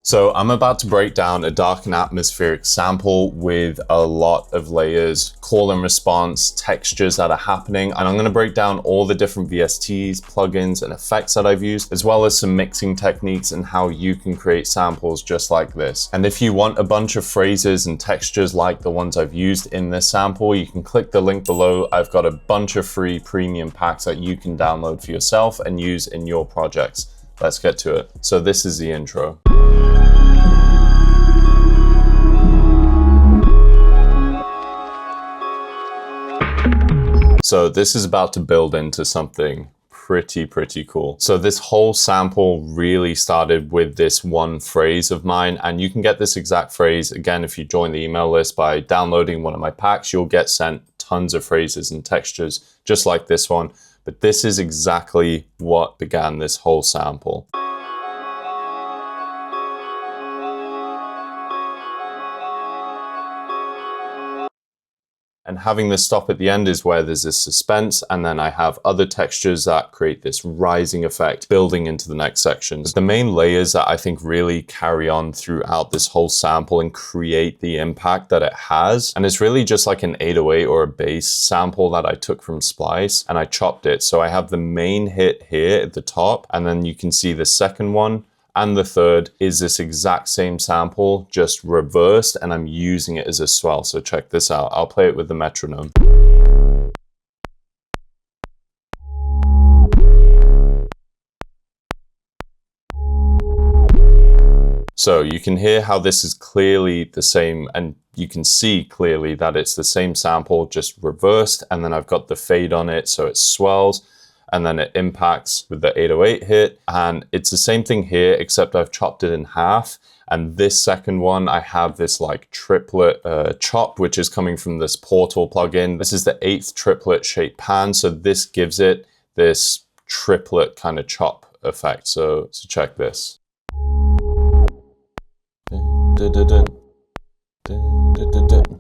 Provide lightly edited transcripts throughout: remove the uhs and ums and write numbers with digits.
So I'm about to break down a dark and atmospheric sample with a lot of layers, call and response, textures that are happening. And I'm going to break down all the different VSTs, plugins, and effects that I've used, as well as some mixing techniques and how you can create samples just like this. And if you want a bunch of phrases and textures like the ones I've used in this sample, you can click the link below. I've got a bunch of free premium packs that you can download for yourself and use in your projects. Let's get to it. So this is the intro. So this is about to build into something pretty cool. So this whole sample really started with this one phrase of mine, and you can get this exact phrase again if you join the email list by downloading one of my packs. You'll get sent tons of phrases and textures just like this one, but this is exactly what began this whole sample. And having this stop at the end is where there's this suspense, and then I have other textures that create this rising effect building into the next sections. The main layers that I think really carry on throughout this whole sample and create the impact that it has. And it's really just like an 808 or a bass sample that I took from Splice and I chopped it. So I have the main hit here at the top, and then you can see the second one and the third is this exact same sample, just reversed, and I'm using it as a swell. So check this out. I'll play it with the metronome. So you can hear how this is clearly the same, and you can see clearly that it's the same sample, just reversed, and then I've got the fade on it, so it swells. And then it impacts with the 808 hit. And it's the same thing here, except I've chopped it in half. And this second one, I have this like triplet chop, which is coming from this Portal plugin. This is the 8th triplet shape pan. So this gives it this triplet kind of chop effect. So check this.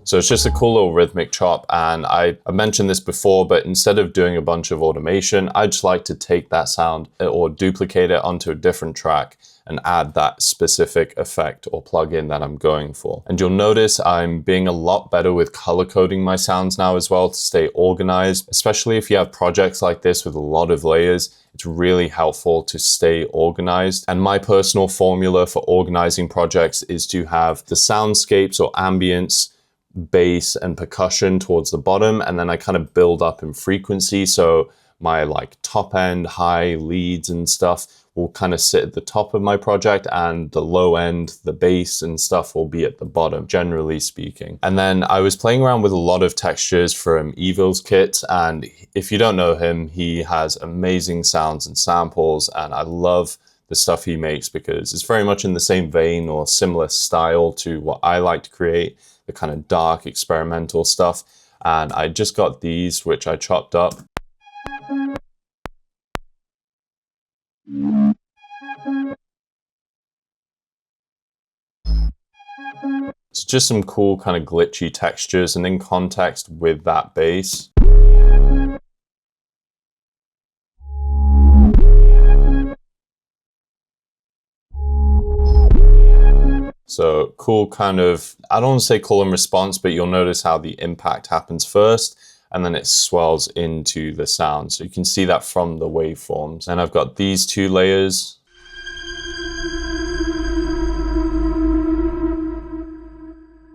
So it's just a cool little rhythmic chop, and I mentioned this before, but instead of doing a bunch of automation, I just like to take that sound or duplicate it onto a different track and add that specific effect or plugin that I'm going for. And you'll notice I'm being a lot better with color coding my sounds now as well to stay organized, especially if you have projects like this with a lot of layers. It's really helpful to stay organized. And my personal formula for organizing projects is to have the soundscapes or ambience, bass and percussion towards the bottom, and then I kind of build up in frequency. So my like top end, high leads and stuff will kind of sit at the top of my project, and the low end, the bass and stuff will be at the bottom, generally speaking. And then I was playing around with a lot of textures from Evil's kit, and if you don't know him, he has amazing sounds and samples, and I love the stuff he makes because it's very much in the same vein or similar style to what I like to create, the kind of dark experimental stuff. And I just got these, which I chopped up. It's just some cool kind of glitchy textures and in context with that bass. So cool kind of, I don't want to say call and response, but you'll notice how the impact happens first and then it swells into the sound. So you can see that from the waveforms. And I've got these two layers.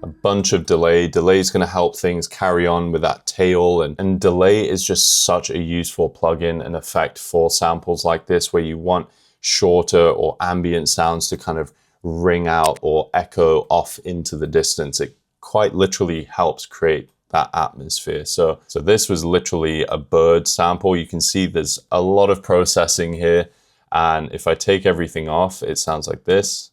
A bunch of delay. Delay is going to help things carry on with that tail. And delay is just such a useful plugin and effect for samples like this where you want shorter or ambient sounds to kind of ring out or echo off into the distance. It quite literally helps create that atmosphere. So this was literally a bird sample. You can see there's a lot of processing here. And if I take everything off, it sounds like this.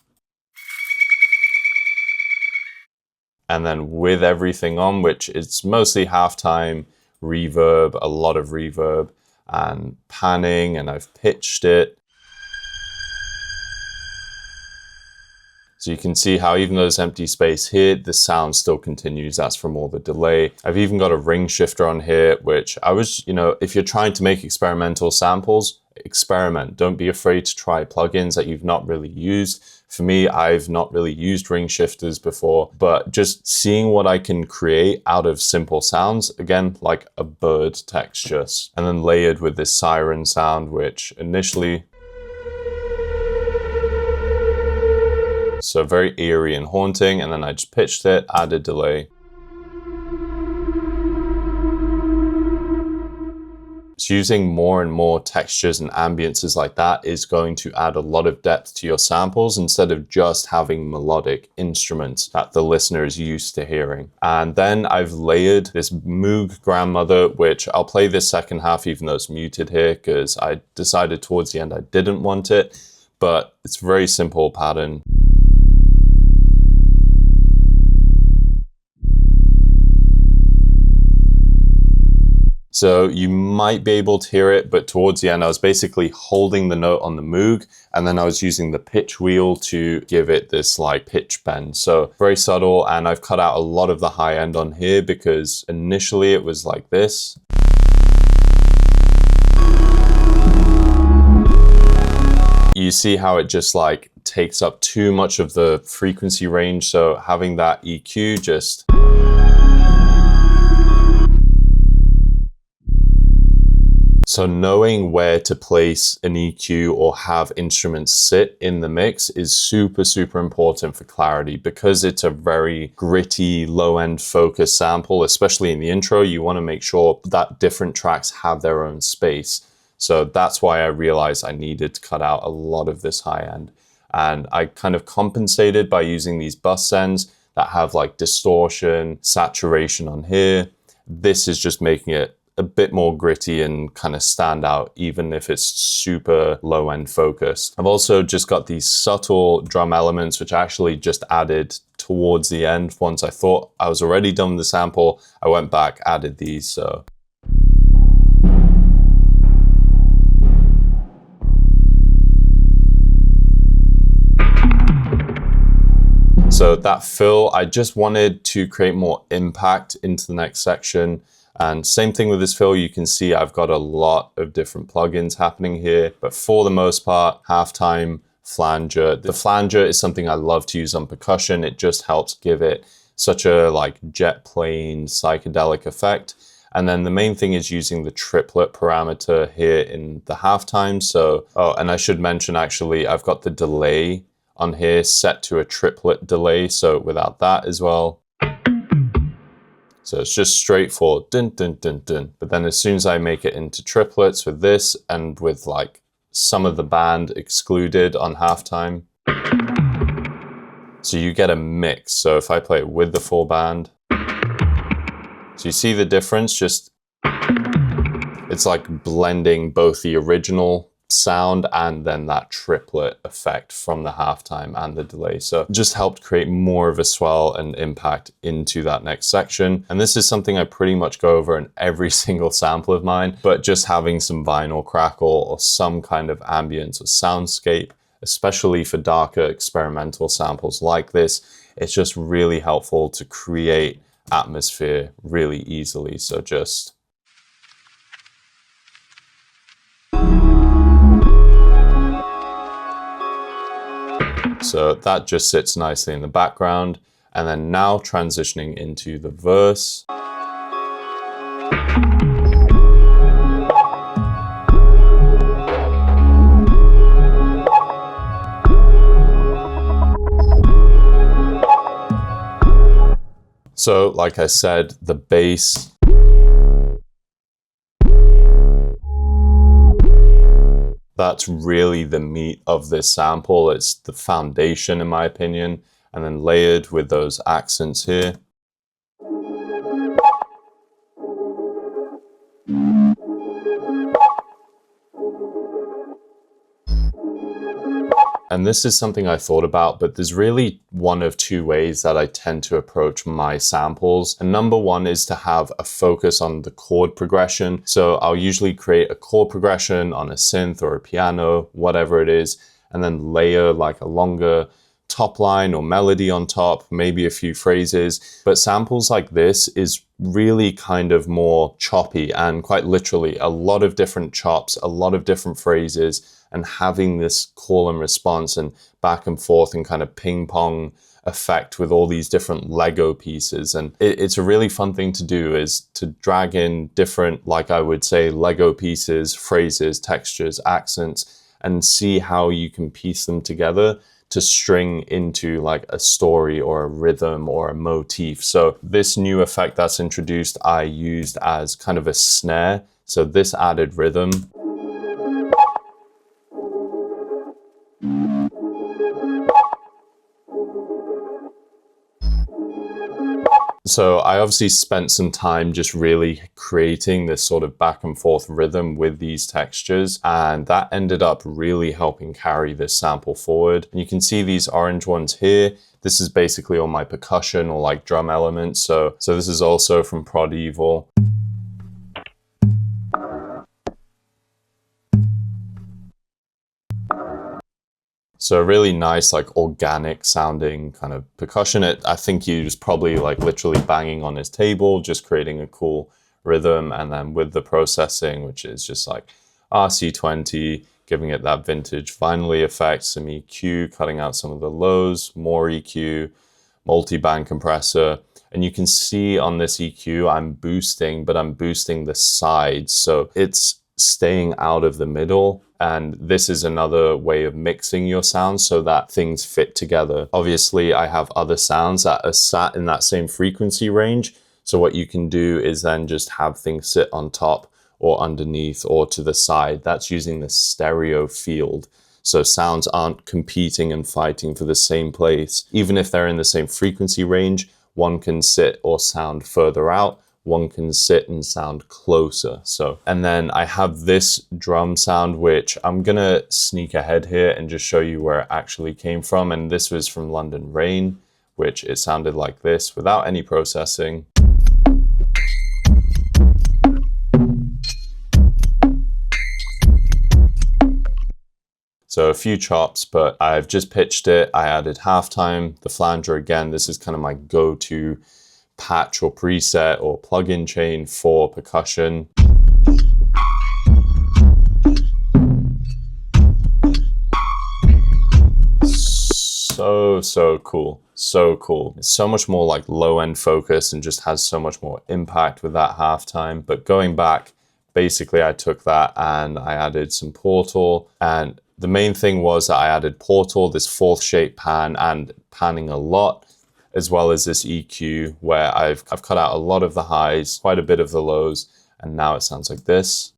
And then with everything on, which it's mostly halftime, reverb, a lot of reverb and panning, and I've pitched it. So you can see how even though there's empty space here, the sound still continues. That's from all the delay. I've even got a ring shifter on here, which I was, if you're trying to make experimental samples, experiment. Don't be afraid to try plugins that you've not really used. For me, I've not really used ring shifters before, but just seeing what I can create out of simple sounds, again, like a bird texture, and then layered with this siren sound, which initially, so very eerie and haunting, and then I just pitched it, added delay. So using more and more textures and ambiances like that is going to add a lot of depth to your samples instead of just having melodic instruments that the listener is used to hearing. And then I've layered this Moog grandmother, which I'll play this second half even though it's muted here because I decided towards the end I didn't want it, but it's a very simple pattern. So you might be able to hear it, but towards the end, I was basically holding the note on the Moog, and then I was using the pitch wheel to give it this like pitch bend. So very subtle, and I've cut out a lot of the high end on here because initially it was like this. You see how it just like takes up too much of the frequency range. So having that EQ just... So knowing where to place an EQ or have instruments sit in the mix is super, super important for clarity because it's a very gritty, low-end focused sample, especially in the intro. You want to make sure that different tracks have their own space. So that's why I realized I needed to cut out a lot of this high end. And I kind of compensated by using these bus sends that have like distortion, saturation on here. This is just making it a bit more gritty and kind of stand out, even if it's super low end focused. I've also just got these subtle drum elements, which I actually just added towards the end. Once I thought I was already done with the sample, I went back, added these. So that fill, I just wanted to create more impact into the next section. And same thing with this fill, you can see I've got a lot of different plugins happening here, but for the most part, halftime, flanger. The flanger is something I love to use on percussion. It just helps give it such a like jet plane psychedelic effect. And then the main thing is using the triplet parameter here in the halftime. So, and I should mention actually, I've got the delay on here set to a triplet delay. So without that as well. So it's just straightforward, dun, dun, dun, dun. But then as soon as I make it into triplets with this and with like some of the band excluded on halftime, so you get a mix. So if I play it with the full band, so you see the difference, just, it's like blending both the original sound and then that triplet effect from the halftime and the delay. So it just helped create more of a swell and impact into that next section. And this is something I pretty much go over in every single sample of mine, but just having some vinyl crackle or some kind of ambience or soundscape, especially for darker experimental samples like this, it's just really helpful to create atmosphere really easily. So just... So that just sits nicely in the background. And then now transitioning into the verse. So like I said, the bass, that's really the meat of this sample. It's the foundation, in my opinion, and then layered with those accents here. And this is something I thought about, but there's really one of two ways that I tend to approach my samples. And number one is to have a focus on the chord progression. So I'll usually create a chord progression on a synth or a piano, whatever it is, and then layer like a longer top line or melody on top, maybe a few phrases. But samples like this is really kind of more choppy, and quite literally a lot of different chops, a lot of different phrases, and having this call and response and back and forth and kind of ping pong effect with all these different Lego pieces. And it's a really fun thing to do, is to drag in different, like I would say, Lego pieces, phrases, textures, accents, and see how you can piece them together to string into like a story or a rhythm or a motif. So this new effect that's introduced, I used as kind of a snare. So this added rhythm. So I obviously spent some time just really creating this sort of back and forth rhythm with these textures, and that ended up really helping carry this sample forward. And you can see these orange ones here. This is basically all my percussion or like drum elements. So this is also from Prod Evil. So really nice, like organic sounding kind of percussion. I think he was probably like literally banging on his table, just creating a cool rhythm. And then with the processing, which is just like RC20, giving it that vintage vinyl effect, some EQ, cutting out some of the lows, more EQ, multi-band compressor. And you can see on this EQ, I'm boosting, but I'm boosting the sides. So it's staying out of the middle. And this is another way of mixing your sounds so that things fit together. Obviously, I have other sounds that are sat in that same frequency range. So what you can do is then just have things sit on top or underneath or to the side. That's using the stereo field. So sounds aren't competing and fighting for the same place. Even if they're in the same frequency range, one can sit or sound further out. One can sit and sound closer. And then I have this drum sound, which I'm gonna sneak ahead here and just show you where it actually came from. And this was from London Rain, which it sounded like this without any processing. So a few chops, but I've just pitched it. I added halftime, the flanger again. This is kind of my go-to patch or preset or plugin chain for percussion. So cool. So cool. It's so much more like low-end focus and just has so much more impact with that halftime. But going back, basically I took that and I added some Portal, and the main thing was that I added Portal, this fourth shape pan, and panning a lot, as well as this EQ where I've cut out a lot of the highs, quite a bit of the lows, and now it sounds like this.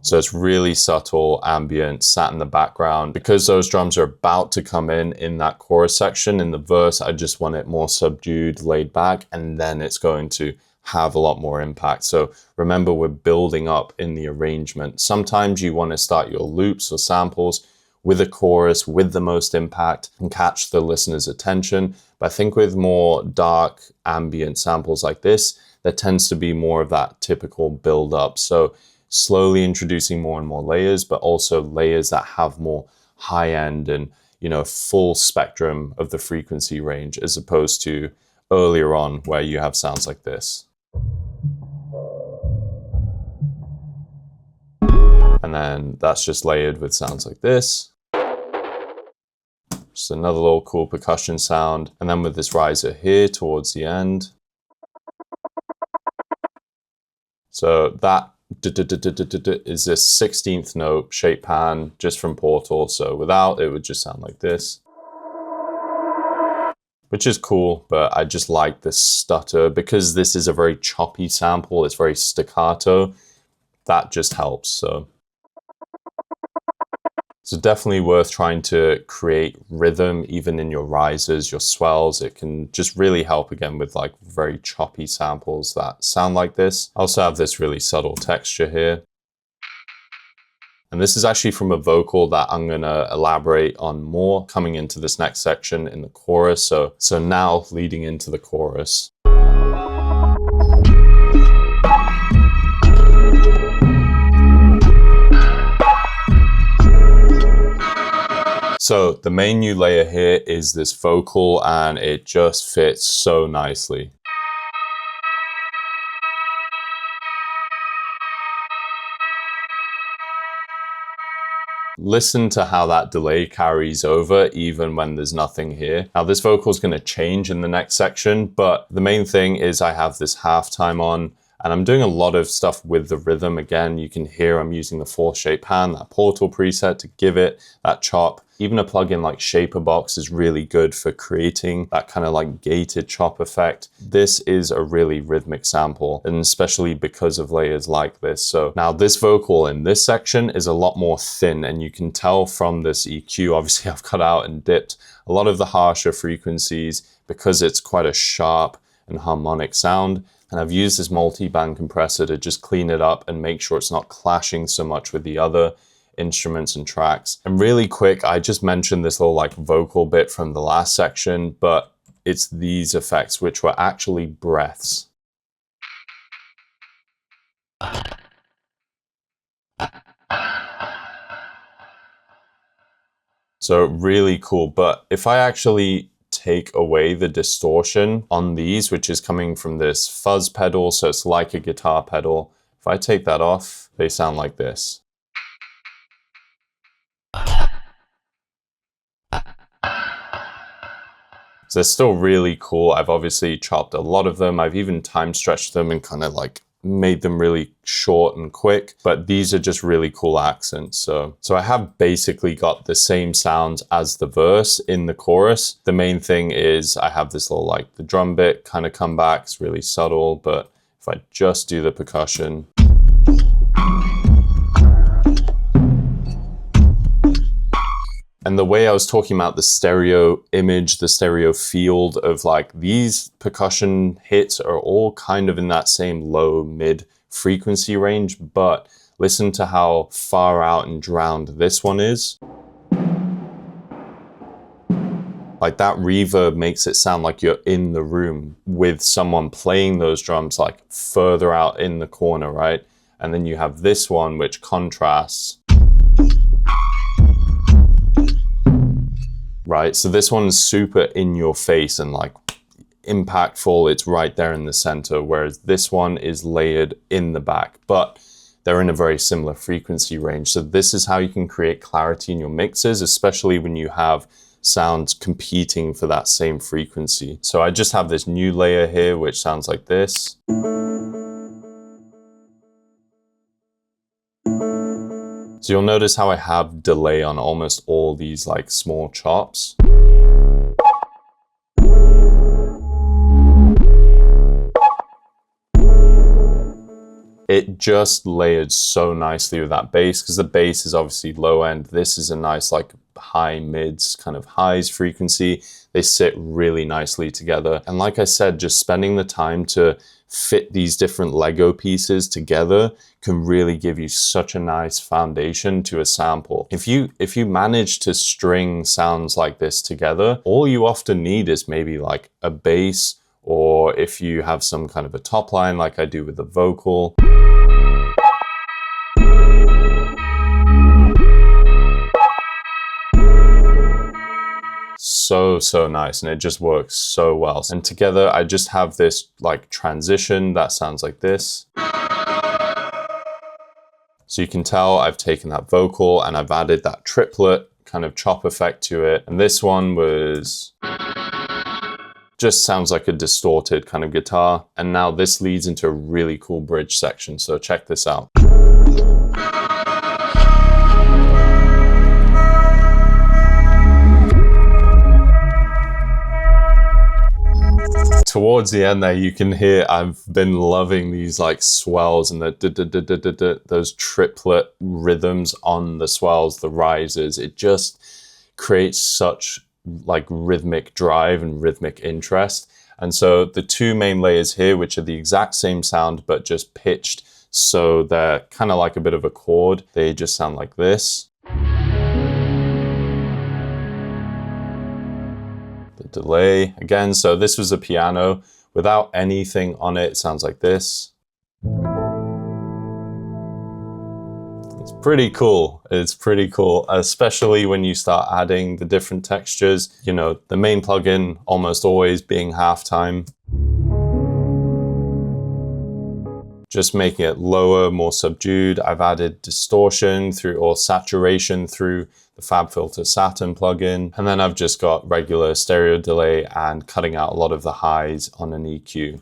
So it's really subtle, ambient, sat in the background. Because those drums are about to come in that chorus section, in the verse, I just want it more subdued, laid back, and then it's going to have a lot more impact. So remember, we're building up in the arrangement. Sometimes you want to start your loops or samples with a chorus, with the most impact, and catch the listener's attention. But I think with more dark, ambient samples like this, there tends to be more of that typical build up. So slowly introducing more and more layers, but also layers that have more high end and, you know, full spectrum of the frequency range, as opposed to earlier on where you have sounds like this. And then that's just layered with sounds like this. Just another little cool percussion sound. And then with this riser here towards the end. So that is this 16th note shape pan just from Portal. So without, it would just sound like this, which is cool, but I just like this stutter because this is a very choppy sample. It's very staccato. That just helps. So definitely worth trying to create rhythm even in your risers, your swells. It can just really help again with like very choppy samples that sound like this. I also have this really subtle texture here. And this is actually from a vocal that I'm gonna elaborate on more coming into this next section in the chorus. So now leading into the chorus. So the main new layer here is this vocal, and it just fits so nicely. Listen to how that delay carries over even when there's nothing here. Now this vocal is going to change in the next section, but the main thing is I have this halftime on, and I'm doing a lot of stuff with the rhythm. Again, you can hear I'm using the 4th shape hand, that Portal preset, to give it that chop. Even a plugin like Shaperbox is really good for creating that kind of like gated chop effect. This is a really rhythmic sample, and especially because of layers like this. So now this vocal in this section is a lot more thin, and you can tell from this EQ, obviously I've cut out and dipped a lot of the harsher frequencies because it's quite a sharp and harmonic sound. And I've used this multi-band compressor to just clean it up and make sure it's not clashing so much with the other instruments and tracks. And really quick, I just mentioned this little like vocal bit from the last section, but it's these effects, which were actually breaths. So really cool. But if I actually take away the distortion on these, which is coming from this fuzz pedal, so it's like a guitar pedal. If I take that off, they sound like this. So they're still really cool. I've obviously chopped a lot of them. I've even time stretched them and kind of like made them really short and quick, but these are just really cool accents. So I have basically got the same sounds as the verse in the chorus. The main thing is I have this little like the drum bit kind of come back. It's really subtle, but if I just do the percussion, and the way I was talking about the stereo image, the stereo field of like these percussion hits are all kind of in that same low mid frequency range, but listen to how far out and drowned this one is. Like that reverb makes it sound like you're in the room with someone playing those drums like further out in the corner, right? And then you have this one which contrasts. Right, so this one's super in your face and like impactful. It's right there in the center, whereas this one is layered in the back, but they're in a very similar frequency range. So this is how you can create clarity in your mixes, especially when you have sounds competing for that same frequency. So I just have this new layer here, which sounds like this. So you'll notice how I have delay on almost all these like small chops. It just layered so nicely with that bass, because the bass is obviously low end. This is a nice like high mids, kind of highs frequency. They sit really nicely together. And like I said, just spending the time to fit these different Lego pieces together can really give you such a nice foundation to a sample. If you manage to string sounds like this together, all you often need is maybe like a bass, or if you have some kind of a top line like I do with the vocal. So nice, and it just works so well. And together I just have this like transition that sounds like this. So you can tell I've taken that vocal and I've added that triplet kind of chop effect to it. And this one was just sounds like a distorted kind of guitar. And now this leads into a really cool bridge section. So check this out. Towards the end there, you can hear I've been loving these like swells and those triplet rhythms on the swells, the rises. It just creates such like rhythmic drive and rhythmic interest. And so the two main layers here, which are the exact same sound but just pitched, so they're kind of like a bit of a chord. They just sound like this. Delay again, so this was a piano without anything on it. It sounds like this. Let's Pretty cool. It's pretty cool, especially when you start adding the different textures. You know, the main plugin almost always being halftime. Just making it lower, more subdued. I've added distortion through, or saturation through the FabFilter Saturn plugin. And then I've just got regular stereo delay and cutting out a lot of the highs on an EQ.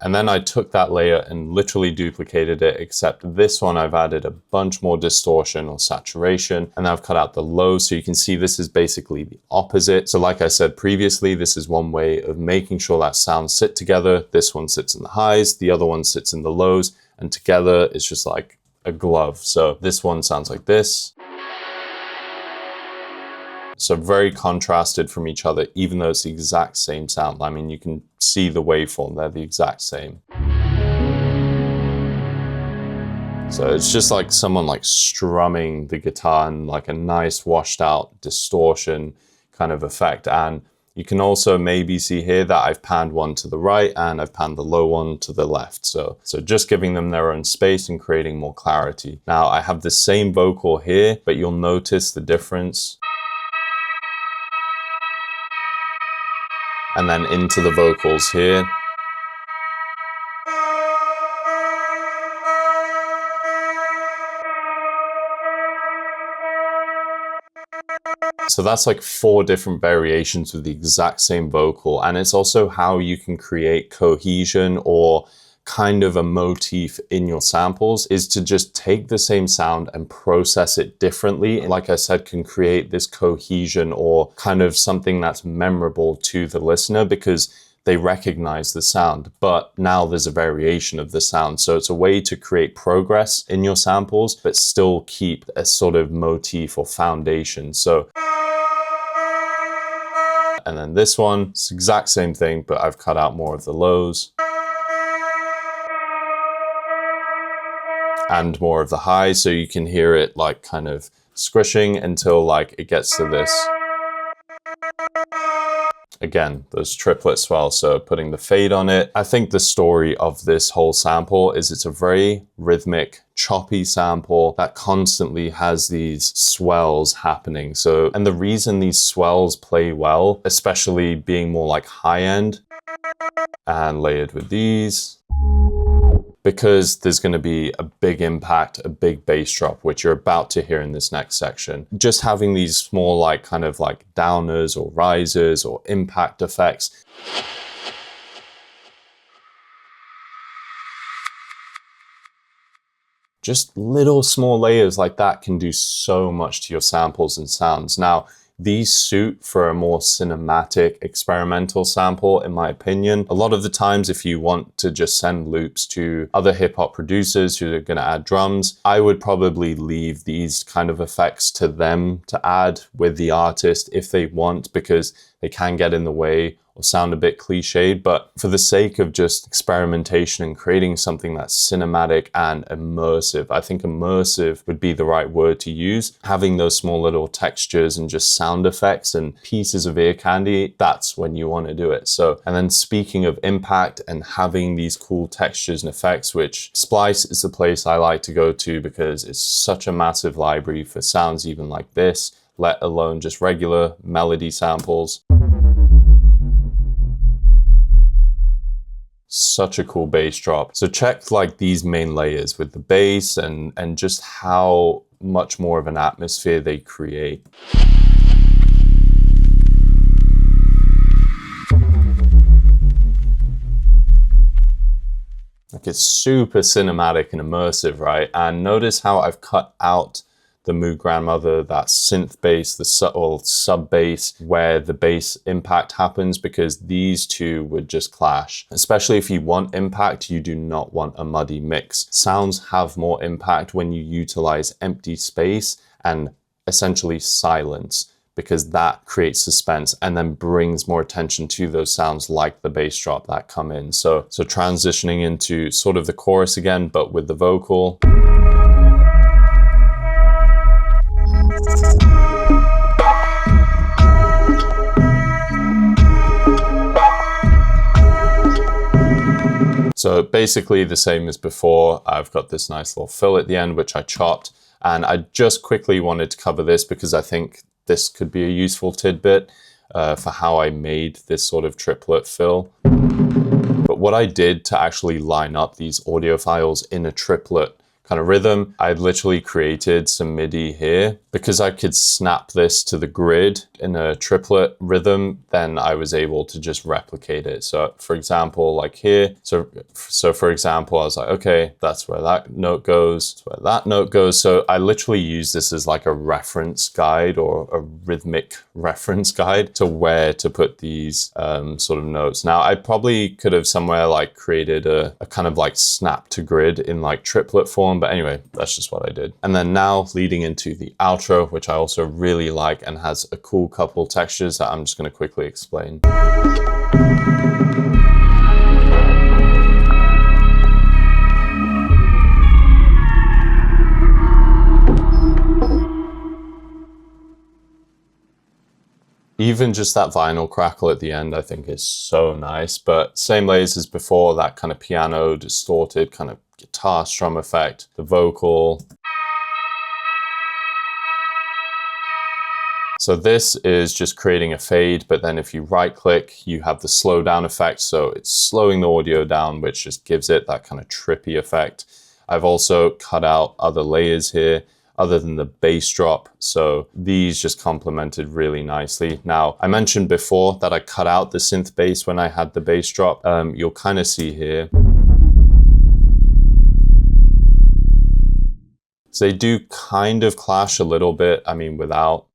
And then I took that layer and literally duplicated it, except this one I've added a bunch more distortion or saturation, and I've cut out the low, so you can see this is basically the opposite. So like I said previously, this is one way of making sure that sounds sit together. This one sits in the highs, the other one sits in the lows, and together it's just like a glove. So this one sounds like this. So very contrasted from each other, even though it's the exact same sound. I mean, you can see the waveform, they're the exact same. So it's just like someone like strumming the guitar and like a nice washed out distortion kind of effect. And you can also maybe see here that I've panned one to the right and I've panned the low one to the left. So just giving them their own space and creating more clarity. Now I have the same vocal here, but you'll notice the difference. And then into the vocals here. So that's like 4 different variations with the exact same vocal. And it's also how you can create cohesion or kind of a motif in your samples, is to just take the same sound and process it differently. Like I said, can create this cohesion or kind of something that's memorable to the listener because they recognize the sound, but now there's a variation of the sound. So it's a way to create progress in your samples, but still keep a sort of motif or foundation. So, and then this one, it's the exact same thing, but I've cut out more of the lows. And more of the highs, so you can hear it like kind of squishing until like it gets to this. Again, those triplet swells, so putting the fade on it. I think the story of this whole sample is it's a very rhythmic, choppy sample that constantly has these swells happening. So, and the reason these swells play well, especially being more like high end and layered with these, because there's going to be a big impact, a big bass drop, which you're about to hear in this next section. Just having these small like kind of like downers or risers or impact effects. Just little small layers like that can do so much to your samples and sounds. Now, these suit for a more cinematic experimental sample, in my opinion. A lot of the times, if you want to just send loops to other hip hop producers who are going to add drums, I would probably leave these kind of effects to them to add with the artist if they want, because they can get in the way or sound a bit cliched. But for the sake of just experimentation and creating something that's cinematic and immersive, I think immersive would be the right word to use. Having those small little textures and just sound effects and pieces of ear candy, that's when you want to do it. So, and then speaking of impact and having these cool textures and effects, which Splice is the place I like to go to because it's such a massive library for sounds even like this, let alone just regular melody samples. Such a cool bass drop. So check like these main layers with the bass and just how much more of an atmosphere they create. Like it's super cinematic and immersive, right? And notice how I've cut out the Moo Grandmother, that synth bass, the sub bass, where the bass impact happens, because these two would just clash. Especially if you want impact, you do not want a muddy mix. Sounds have more impact when you utilize empty space and essentially silence, because that creates suspense and then brings more attention to those sounds like the bass drop that come in. So transitioning into sort of the chorus again, but with the vocal. So basically the same as before. I've got this nice little fill at the end, which I chopped. And I just quickly wanted to cover this because I think this could be a useful tidbit for how I made this sort of triplet fill. But what I did to actually line up these audio files in a triplet kind of rhythm, I literally created some MIDI here. Because I could snap this to the grid in a triplet rhythm, then I was able to just replicate it. So for example, like here, so for example, I was like, okay, that's where that note goes, that's where that note goes. So I literally use this as like a reference guide or a rhythmic reference guide to where to put these sort of notes. Now, I probably could have somewhere like created a kind of like snap to grid in like triplet form, but anyway, that's just what I did. And then now leading into the outro, which I also really like and has a cool couple textures that I'm just going to quickly explain. Even just that vinyl crackle at the end, I think is so nice, but same layers as before, that kind of piano distorted kind of guitar strum effect, the vocal. So this is just creating a fade, but then if you right click, you have the slow down effect. So it's slowing the audio down, which just gives it that kind of trippy effect. I've also cut out other layers here other than the bass drop. So these just complemented really nicely. Now, I mentioned before that I cut out the synth bass when I had the bass drop. You'll kind of see here. So they do kind of clash a little bit, I mean, without.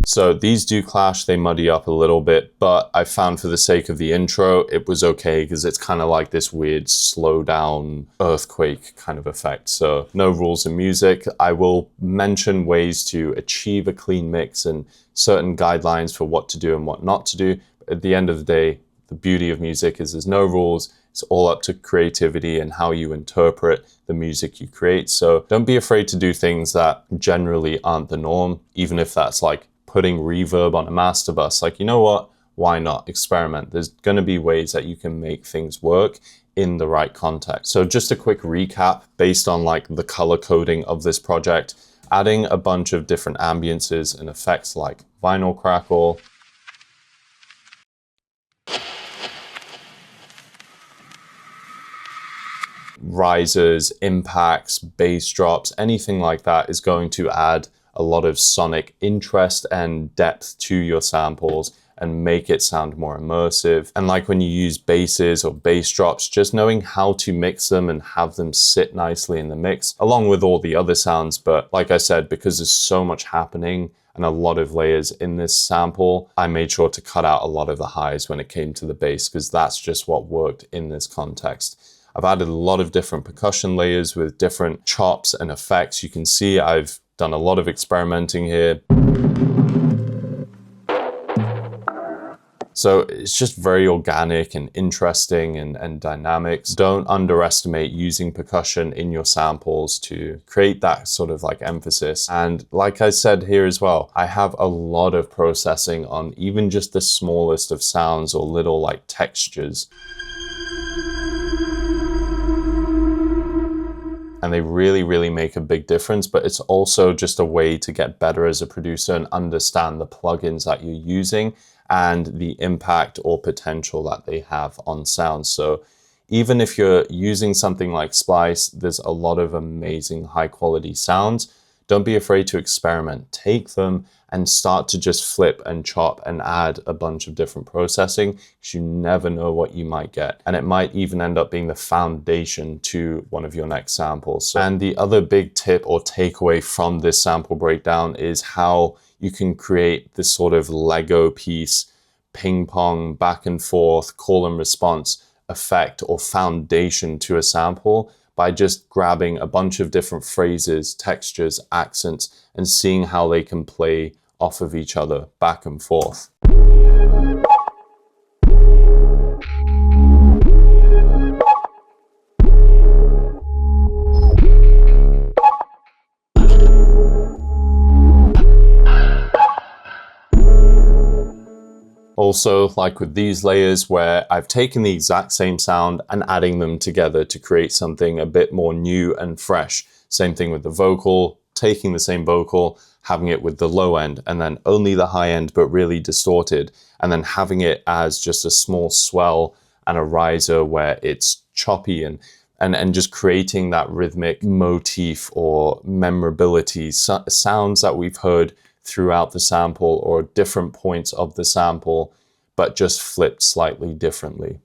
So these do clash, they muddy up a little bit, but I found for the sake of the intro, it was okay because it's kind of like this weird slow down earthquake kind of effect. So no rules in music. I will mention ways to achieve a clean mix and certain guidelines for what to do and what not to do. At the end of the day, the beauty of music is there's no rules. It's all up to creativity and how you interpret the music you create. So don't be afraid to do things that generally aren't the norm, even if that's like putting reverb on a master bus. Like, you know what? Why not experiment? There's going to be ways that you can make things work in the right context. So just a quick recap based on like the color coding of this project, adding a bunch of different ambiances and effects like vinyl crackle, risers, impacts, bass drops, anything like that is going to add a lot of sonic interest and depth to your samples and make it sound more immersive. And like when you use basses or bass drops, just knowing how to mix them and have them sit nicely in the mix, along with all the other sounds. But like I said, because there's so much happening and a lot of layers in this sample, I made sure to cut out a lot of the highs when it came to the bass, because that's just what worked in this context. I've added a lot of different percussion layers with different chops and effects. You can see I've done a lot of experimenting here. So it's just very organic and interesting and dynamic. Don't underestimate using percussion in your samples to create that sort of like emphasis. And like I said here as well, I have a lot of processing on even just the smallest of sounds or little like textures. And they really, really make a big difference, but it's also just a way to get better as a producer and understand the plugins that you're using and the impact or potential that they have on sound. So even if you're using something like Splice, there's a lot of amazing high quality sounds. Don't be afraid to experiment. Take them and start to just flip and chop and add a bunch of different processing, because you never know what you might get. And it might even end up being the foundation to one of your next samples. And the other big tip or takeaway from this sample breakdown is how you can create this sort of Lego piece, ping pong, back and forth, call and response effect or foundation to a sample by just grabbing a bunch of different phrases, textures, accents, and seeing how they can play off of each other back and forth. Also, like with these layers where I've taken the exact same sound and adding them together to create something a bit more new and fresh. Same thing with the vocal, taking the same vocal, having it with the low end and then only the high end, but really distorted, and then having it as just a small swell and a riser where it's choppy and just creating that rhythmic motif or memorability, sounds that we've heard throughout the sample or different points of the sample, but just flipped slightly differently.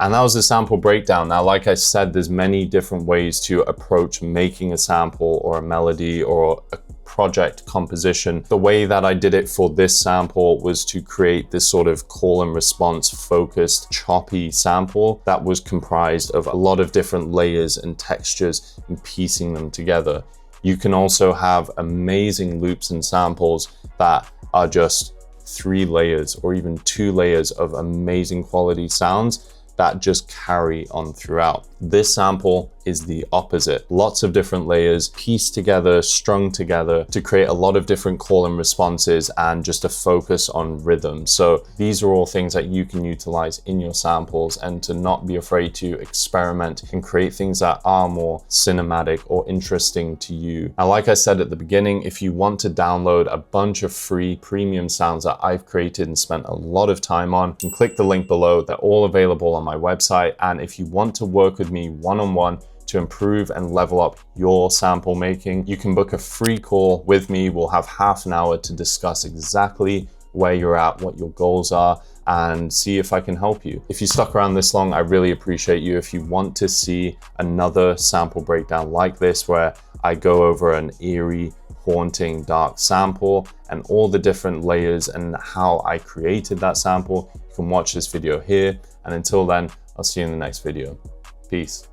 And that was the sample breakdown. Now, like I said, there's many different ways to approach making a sample or a melody or a project composition. The way that I did it for this sample was to create this sort of call and response focused, choppy sample that was comprised of a lot of different layers and textures and piecing them together. You can also have amazing loops and samples that are just 3 layers or even 2 layers of amazing quality sounds that just carry on throughout. This sample is the opposite. Lots of different layers pieced together, strung together to create a lot of different call and responses and just a focus on rhythm. So these are all things that you can utilize in your samples, and to not be afraid to experiment and create things that are more cinematic or interesting to you. Now, like I said at the beginning, if you want to download a bunch of free premium sounds that I've created and spent a lot of time on, you can click the link below. They're all available on my website. And if you want to work with me one-on-one to improve and level up your sample making, you can book a free call with me. We'll have half an hour to discuss exactly where you're at, what your goals are, and see if I can help you. If you stuck around this long, I really appreciate you. If you want to see another sample breakdown like this, where I go over an eerie, haunting, dark sample and all the different layers and how I created that sample, you can watch this video here. And until then, I'll see you in the next video. Peace.